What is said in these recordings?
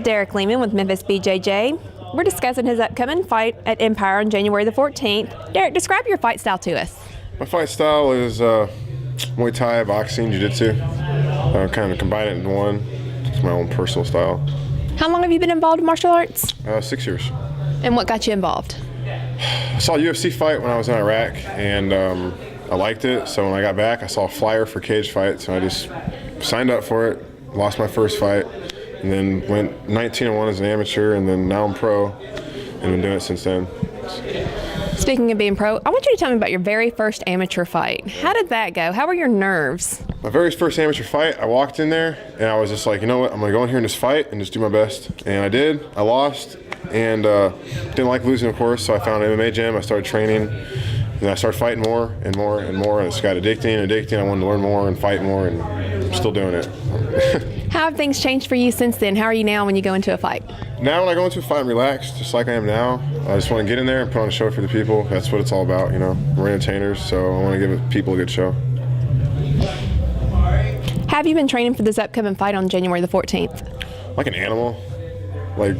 with Derek Lehman with Memphis BJJ. We're discussing his upcoming fight at Empire on January the 14th. Derek, describe your fight style to us. My fight style is Muay Thai, boxing, jiu-jitsu. Kind of combine it into one. It's my own personal style. How long have you been involved in martial arts? 6 years. And what got you involved? I saw a UFC fight when I was in Iraq, and I liked it. So when I got back, I saw a flyer for cage fights, and I just signed up for it. Lost my first fight, and then went 19-1 as an amateur, and then now I'm pro, and been doing it since then. Speaking of being pro, I want you to tell me about your very first amateur fight. How did that go? How were your nerves? My very first amateur fight, I walked in there, and I was just like, you know what, I'm going to go in here in this fight and just do my best. And I did. I lost, and didn't like losing, of course, so I found an MMA gym. I started training, and I started fighting more and more and more, and it's got addicting. I wanted to learn more and fight more, and I'm still doing it. How have things changed for you since then? How are you now when you go into a fight? Now when I go into a fight, I'm relaxed, just like I am now. I just want to get in there and put on a show for the people. That's what it's all about, you know. We're entertainers, so I want to give people a good show. Have you been training for this upcoming fight on January the 14th? Like an animal, like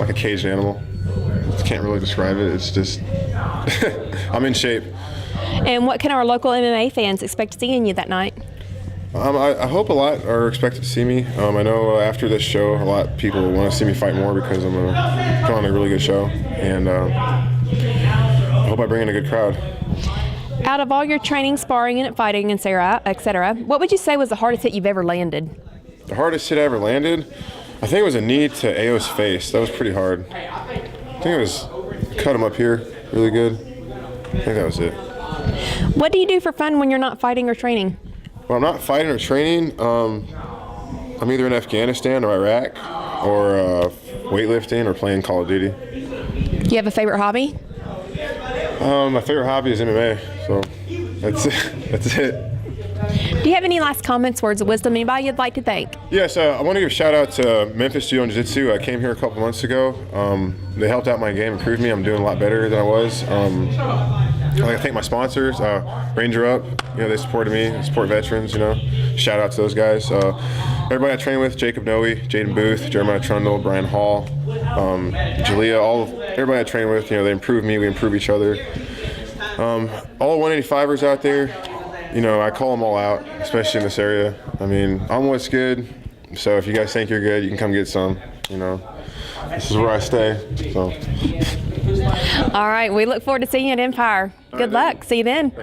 a caged animal. I can't really describe it. It's just, I'm in shape. And what can our local MMA fans expect to see in you that night? I hope a lot are expected to see me. I know after this show, a lot of people want to see me fight more because I'm going to put on a really good show. And I hope I bring in a good crowd. Out of all your training, sparring, and fighting, etc., what would you say was the hardest hit you've ever landed? The hardest hit I ever landed? I think it was a knee to Ao's face. That was pretty hard. I think it was cut him up here really good. I think that was it. What do you do for fun when you're not fighting or training? When I'm not fighting or training, I'm either in Afghanistan or Iraq or weightlifting or playing Call of Duty. Do you have a favorite hobby? My favorite hobby is MMA, so that's it. Do you have any last comments, words of wisdom, anybody you'd like to thank? Yes, I want to give a shout out to Memphis Jiu-Jitsu. I came here a couple months ago. They helped out my game, improved me. I'm doing a lot better than I was. I'd like to thank my sponsors, Ranger Up. You know, they supported me, they support veterans. You know, shout out to those guys. Everybody I train with: Jacob Noe, Jaden Booth, Jeremiah Trundle, Brian Hall, Jalea. Everybody I train with. You know, they improve me. We improve each other. All 185ers out there. You know, I call them all out, especially in this area. I mean, I'm what's good. So if you guys think you're good, you can come get some. You know, this is where I stay. So. All right, we look forward to seeing you at Empire. Good luck. See you then.